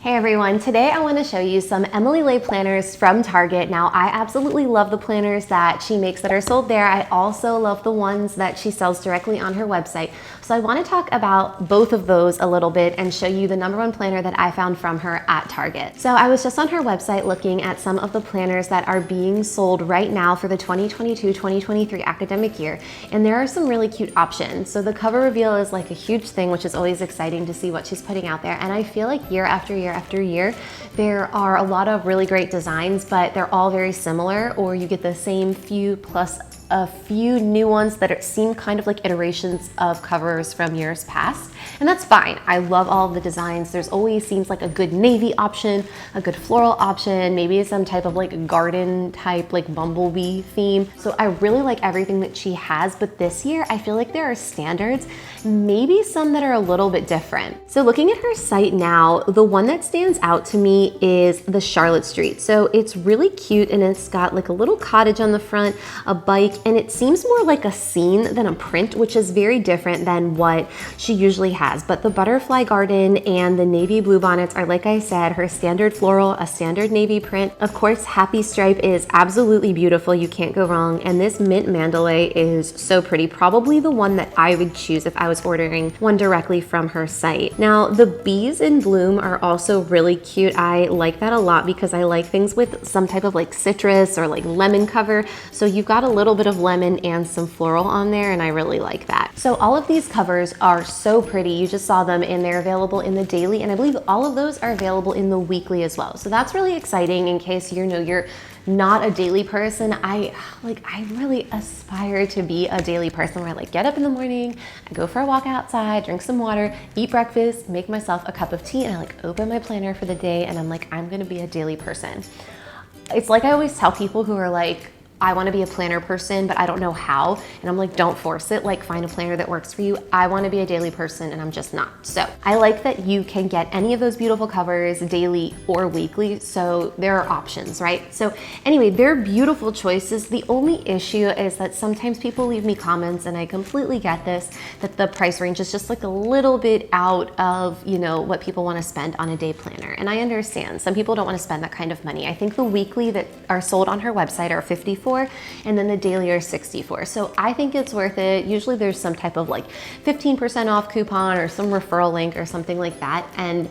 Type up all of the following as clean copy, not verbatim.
Hey everyone, today I want to show you some Emily Ley planners from Target. Now, I absolutely love the planners that she makes that are sold there. I also love the ones that she sells directly on her website. So I want to talk about both of those a little bit and show you the #1 planner that I found from her at Target. So I was just on her website looking at some of the planners that are being sold right now for the 2022-2023 academic year, and there are some really cute options. So the cover reveal is like a huge thing, which is always exciting to see what she's putting out there, and I feel like year after year, there are a lot of really great designs, but they're all very similar, or you get the same few plus a few new ones that seem kind of like iterations of covers from years past. And that's fine. I love all of the designs. There's always seems like a good navy option, a good floral option, maybe some type of like garden type, like bumblebee theme. So I really like everything that she has, but this year I feel like there are standards, maybe some that are a little bit different. So looking at her site now, the one that stands out to me is the Charlotte Street. So it's really cute, and it's got like a little cottage on the front, a bike, and it seems more like a scene than a print, which is very different than what she usually has. But the butterfly garden and the navy blue bonnets are, like I said, her standard floral, a standard navy print. Of course, Happy Stripe is absolutely beautiful. You can't go wrong. And this mint mandalay is so pretty. Probably the one that I would choose if I was ordering one directly from her site. Now, the bees in bloom are also really cute. I like that a lot because I like things with some type of like citrus or like lemon cover. So you've got a little bit of lemon and some floral on there, and I really like that. So all of these covers are so pretty. You just saw them, and they're available in the daily, and I believe all of those are available in the weekly as well. So that's really exciting in case you're not a daily person. I really aspire to be a daily person where I like get up in the morning, I go for a walk outside, drink some water, eat breakfast, make myself a cup of tea, and I like open my planner for the day, and I'm like, I'm gonna be a daily person. It's like I always tell people who are like, I want to be a planner person, but I don't know how. And I'm like, don't force it. Like, find a planner that works for you. I want to be a daily person, and I'm just not. So I like that you can get any of those beautiful covers daily or weekly. So there are options, right? So anyway, they're beautiful choices. The only issue is that sometimes people leave me comments, and I completely get this, that the price range is just like a little bit out of, what people want to spend on a day planner. And I understand some people don't want to spend that kind of money. I think the weekly that are sold on her website are $54, and then the daily are $64. So I think it's worth it. Usually there's some type of like 15% off coupon or some referral link or something like that. And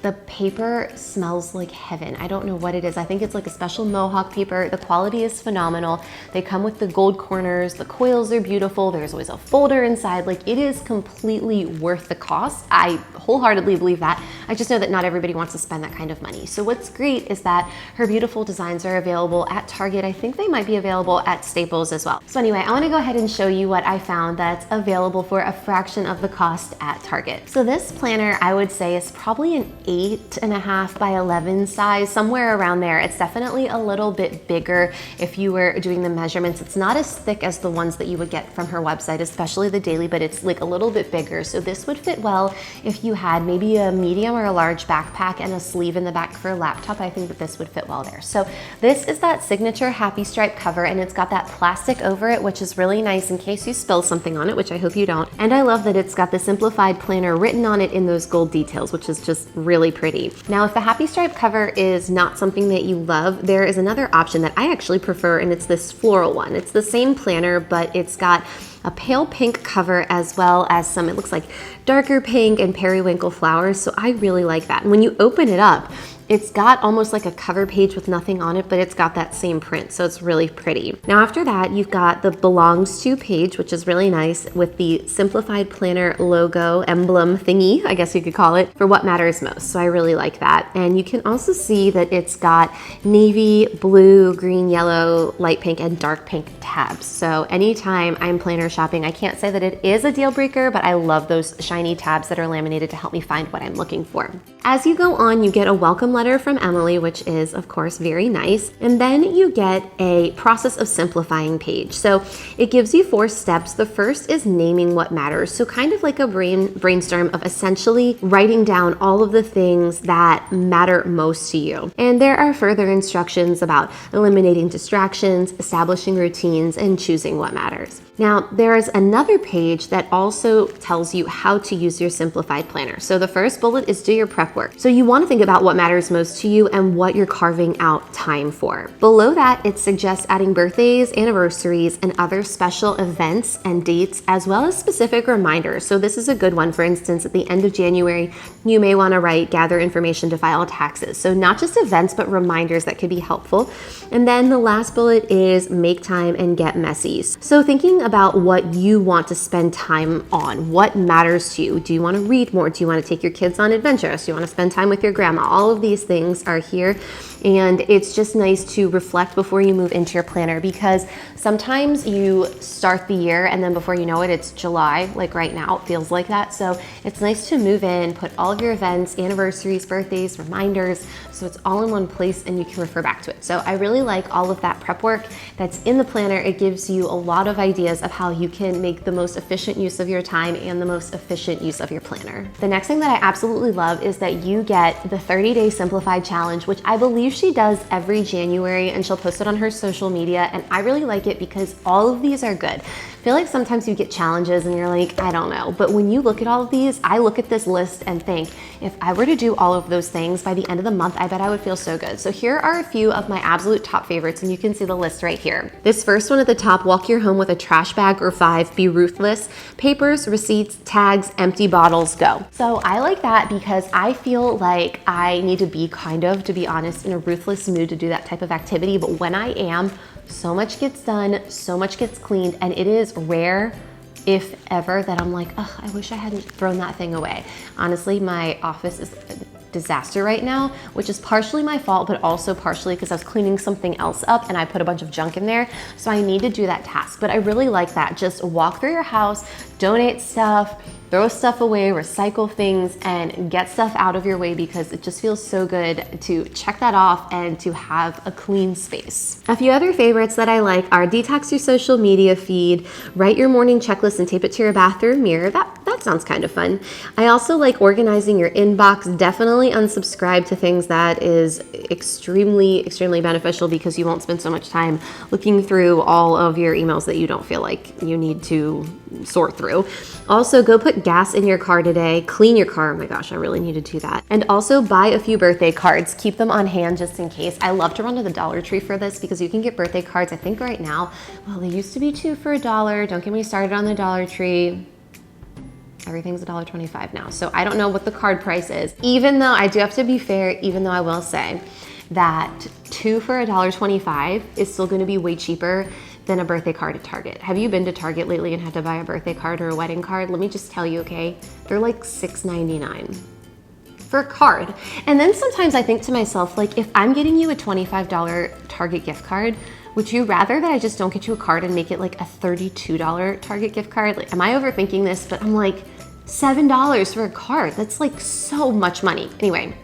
the paper smells like heaven. I don't know what it is. I think it's like a special Mohawk paper. The quality is phenomenal. They come with the gold corners. The coils are beautiful. There's always a folder inside. Like, it is completely worth the cost. I wholeheartedly believe that. I just know that not everybody wants to spend that kind of money. So what's great is that her beautiful designs are available at Target. I think they might be available at Staples as well. So anyway, I wanna go ahead and show you what I found that's available for a fraction of the cost at Target. So this planner, I would say, is probably an 8.5 by 11 size, somewhere around there. It's definitely a little bit bigger if you were doing the measurements. It's not as thick as the ones that you would get from her website, especially the daily, but it's like a little bit bigger. So this would fit well if you had maybe a medium or a large backpack and a sleeve in the back for a laptop. I think that this would fit well there. So this is that signature Happy Stripe cover, and it's got that plastic over it, which is really nice in case you spill something on it, which I hope you don't. And I love that it's got the Simplified Planner written on it in those gold details, which is just really pretty. Now, if the Happy Stripe cover is not something that you love, there is another option that I actually prefer, and it's this floral one. It's the same planner, but it's got a pale pink cover as well as some, it looks like darker pink and periwinkle flowers. So I really like that. And when you open it up, it's got almost like a cover page with nothing on it, but it's got that same print, so it's really pretty. Now after that, you've got the Belongs To page, which is really nice, with the Simplified Planner logo, emblem thingy, I guess you could call it, for what matters most. So I really like that. And you can also see that it's got navy, blue, green, yellow, light pink, and dark pink tabs. So anytime I'm planner shopping, I can't say that it is a deal breaker, but I love those shiny tabs that are laminated to help me find what I'm looking for. As you go on, you get a welcome letter from Emily, which is of course very nice. And then you get a process of simplifying page. So it gives you 4 steps. The first is naming what matters. So kind of like a brainstorm of essentially writing down all of the things that matter most to you. And there are further instructions about eliminating distractions, establishing routines, and choosing what matters. Now, there's another page that also tells you how to use your simplified planner. So the first bullet is do your prep work. So you want to think about what matters most to you and what you're carving out time for. Below that, it suggests adding birthdays, anniversaries, and other special events and dates, as well as specific reminders. So this is a good one. For instance, at the end of January, you may want to write, gather information to file taxes. So not just events, but reminders that could be helpful. And then the last bullet is make time and get messy. So thinking about what you want to spend time on, what matters to you. Do you want to read more? Do you want to take your kids on adventures? Do you want to spend time with your grandma? All of these things are here. And it's just nice to reflect before you move into your planner, because sometimes you start the year and then before you know it, it's July. Like right now, it feels like that. So it's nice to move in, put all of your events, anniversaries, birthdays, reminders, so it's all in one place and you can refer back to it. So I really like all of that prep work that's in the planner. It gives you a lot of ideas of how you can make the most efficient use of your time and the most efficient use of your planner. The next thing that I absolutely love is that you get the 30-day simplified challenge, which I believe she does every January, and she'll post it on her social media. And I really like it because all of these are good. I feel like sometimes you get challenges and you're like, I don't know. But when you look at all of these, I look at this list and think, if I were to do all of those things by the end of the month, I bet I would feel so good. So here are a few of my absolute top favorites, and you can see the list right here. This first one at the top, walk your home with a trash bag or 5, be ruthless. Papers, receipts, tags, empty bottles, go. So I like that because I feel like I need to be to be honest, in a ruthless mood to do that type of activity. But when I am, so much gets done, so much gets cleaned, and it is rare, if ever, that I'm like, oh, I wish I hadn't thrown that thing away. Honestly, my office is a disaster right now, which is partially my fault, but also partially because I was cleaning something else up and I put a bunch of junk in there. So I need to do that task. But I really like that. Just walk through your house, donate stuff, throw stuff away, recycle things, and get stuff out of your way, because it just feels so good to check that off and to have a clean space. A few other favorites that I like are detox your social media feed, write your morning checklist and tape it to your bathroom mirror. That sounds kind of fun. I also like organizing your inbox. Definitely unsubscribe to things that is extremely beneficial, because you won't spend so much time looking through all of your emails that you don't feel like you need to sort through. Also, go put gas in your car today, clean your car. Oh my gosh, I really need to do that. And also buy a few birthday cards. Keep them on hand just in case. I love to run to the Dollar Tree for this, because you can get birthday cards. I think right now, well, they used to be 2 for $1. Don't get me started on the Dollar Tree. Everything's $1.25 now. So I don't know what the card price is. Even though I do have to be fair, even though I will say that 2 for $1.25 is still gonna be way cheaper than a birthday card at Target. Have you been to Target lately and had to buy a birthday card or a wedding card? Let me just tell you, okay? They're like $6.99 for a card. And then sometimes I think to myself, like, if I'm getting you a $25 Target gift card, would you rather that I just don't get you a card and make it like a $32 Target gift card? Like, am I overthinking this? But I'm like, $7 for a card. That's like so much money. Anyway,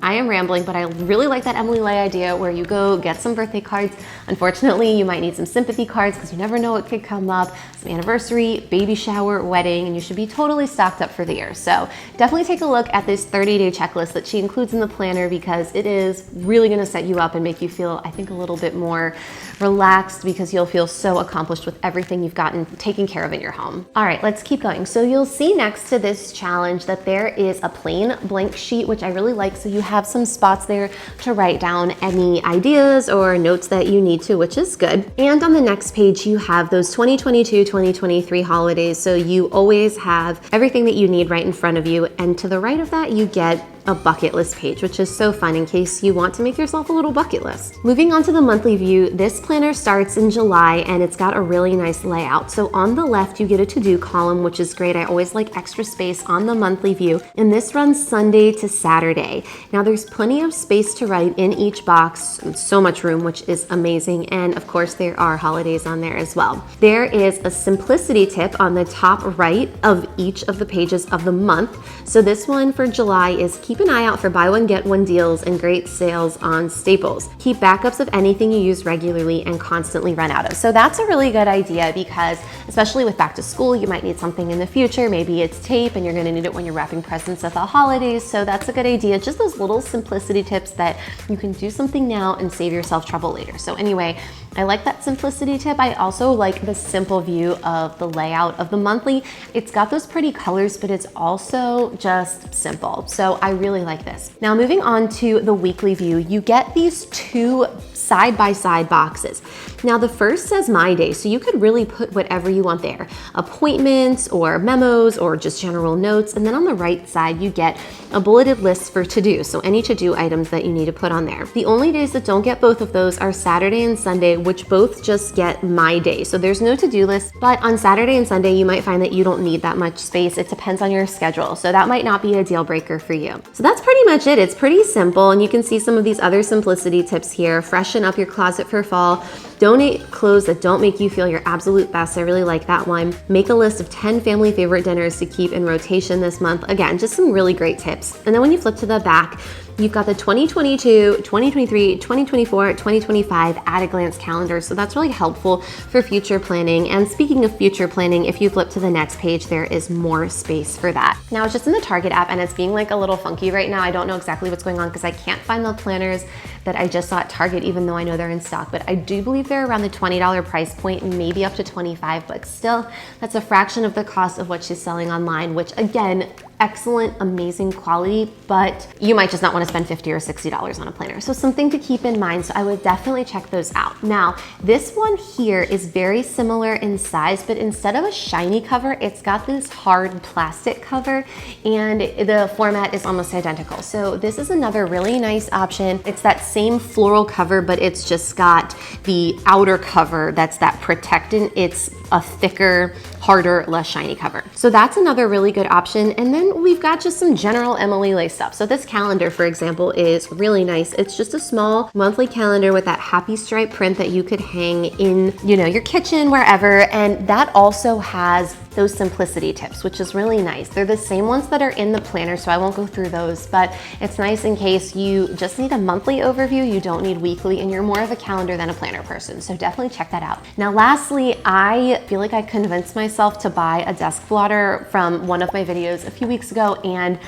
I am rambling, but I really like that Emily Ley idea where you go get some birthday cards. Unfortunately, you might need some sympathy cards because you never know what could come up, some anniversary, baby shower, wedding, and you should be totally stocked up for the year. So definitely take a look at this 30-day checklist that she includes in the planner, because it is really gonna set you up and make you feel, I think, a little bit more relaxed, because you'll feel so accomplished with everything you've gotten taken care of in your home. All right, let's keep going. So you'll see next to this challenge that there is a plain blank sheet, which I really like. So you have some spots there to write down any ideas or notes that you need to, which is good. And on the next page, you have those 2022, 2023 holidays. So you always have everything that you need right in front of you. And to the right of that, you get a bucket list page, which is so fun in case you want to make yourself a little bucket list. Moving on to the monthly view, this planner starts in July and it's got a really nice layout. So on the left, you get a to-do column, which is great. I always like extra space on the monthly view. And this runs Sunday to Saturday. Now there's plenty of space to write in each box, so much room, which is amazing. And of course, there are holidays on there as well. There is a simplicity tip on the top right of each of the pages of the month. So this one for July is keep keep an eye out for buy one, get one deals and great sales on staples. Keep backups of anything you use regularly and constantly run out of. So that's a really good idea because especially with back to school, you might need something in the future. Maybe it's tape and you're gonna need it when you're wrapping presents at the holidays. So that's a good idea. Just those little simplicity tips that you can do something now and save yourself trouble later. So anyway, I like that simplicity tip. I also like the simple view of the layout of the monthly. It's got those pretty colors, but it's also just simple. So I really like this. Now moving on to the weekly view, you get these two side-by-side boxes. Now the first says My Day, so you could really put whatever you want there. Appointments or memos or just general notes. And then on the right side, you get a bulleted list for to-do. So any to-do items that you need to put on there. The only days that don't get both of those are Saturday and Sunday, which both just get My Day. So there's no to-do list, but on Saturday and Sunday, you might find that you don't need that much space. It depends on your schedule. So that might not be a deal breaker for you. So that's pretty much it. It's pretty simple. And you can see some of these other simplicity tips here. Freshen up your closet for fall. Donate clothes that don't make you feel your absolute best. I really like that one. Make a list of 10 family favorite dinners to keep in rotation this month. Again, just some really great tips. And then when you flip to the back, you've got the 2022, 2023, 2024, 2025 at a glance calendar. So that's really helpful for future planning. And speaking of future planning, if you flip to the next page, there is more space for that. Now it's just in the Target app and it's being like a little funky right now. I don't know exactly what's going on because I can't find the planners that I just saw at Target, even though I know they're in stock, but I do believe they're around the $20 price point, maybe up to $25, but still that's a fraction of the cost of what she's selling online, which again, excellent, amazing quality, but you might just not want to spend $50 or $60 on a planner. So something to keep in mind. So I would definitely check those out. Now, this one here is very similar in size, but instead of a shiny cover, it's got this hard plastic cover and the format is almost identical. So this is another really nice option. It's that same floral cover, but it's just got the outer cover that's that protectant. It's a thicker, harder, less shiny cover. So that's another really good option. And then we've got just some general Emily Ley stuff. So this calendar, for example, is really nice. It's just a small monthly calendar with that happy stripe print that you could hang in, you know, your kitchen, wherever. And that also has those simplicity tips, which is really nice. They're the same ones that are in the planner, so I won't go through those, but it's nice in case you just need a monthly overview, you don't need weekly, and you're more of a calendar than a planner person. So definitely check that out. Now, lastly, I feel like I convinced myself to buy a desk blotter from one of my videos a few weeks ago, and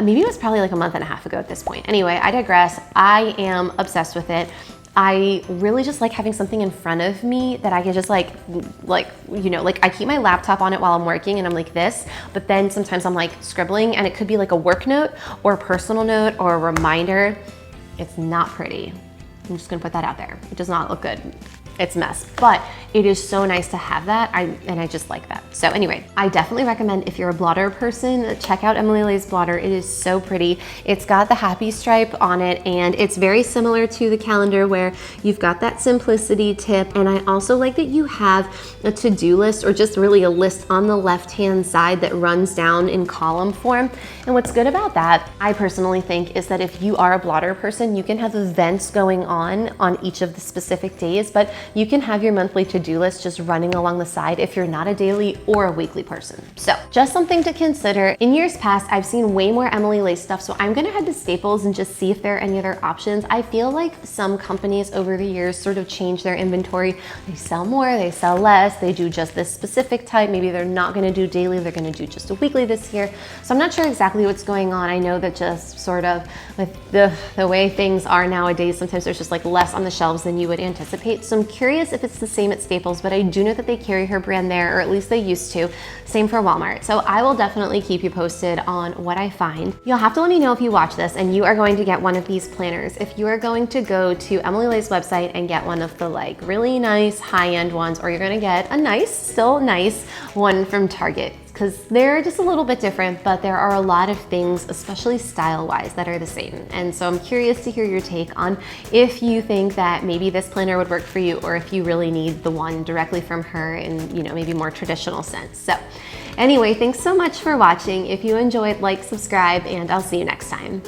maybe it was probably like a month and a half ago at this point. Anyway, I digress. I am obsessed with it. I really just like having something in front of me that I can just like, you know, like I keep my laptop on it while I'm working and I'm like this, but then sometimes I'm like scribbling and it could be like a work note or a personal note or a reminder. It's not pretty. I'm just gonna put that out there. It does not look good. It's a mess, but it is so nice to have that. And I just like that. So anyway, I definitely recommend if you're a blotter person, check out Emily Ley's blotter. It is so pretty. It's got the happy stripe on it and it's very similar to the calendar where you've got that simplicity tip. And I also like that you have a to-do list or just really a list on the left-hand side that runs down in column form. And what's good about that, I personally think, is that if you are a blotter person, you can have events going on each of the specific days, but you can have your monthly to-do list just running along the side if you're not a daily or a weekly person. So just something to consider. In years past, I've seen way more Emily Ley stuff, so I'm gonna head to Staples and just see if there are any other options. I feel like some companies over the years sort of change their inventory. They sell more, they sell less, they do just this specific type. Maybe they're not gonna do daily, they're gonna do just a weekly this year. So I'm not sure exactly what's going on. I know that just sort of with the way things are nowadays, sometimes there's just like less on the shelves than you would anticipate. So I'm curious if it's the same at Staples, but I do know that they carry her brand there, or at least they used to. Same for Walmart. So I will definitely keep you posted on what I find. You'll have to let me know if you watch this and you are going to get one of these planners. If you are going to go to Emily Ley's website and get one of the like really nice high-end ones, or you're gonna get a nice, still nice one from Target, because they're just a little bit different, but there are a lot of things, especially style-wise, that are the same. And so I'm curious to hear your take on if you think that maybe this planner would work for you, or if you really need the one directly from her in, you know, maybe more traditional sense. So anyway, thanks so much for watching. If you enjoyed, like, subscribe, and I'll see you next time.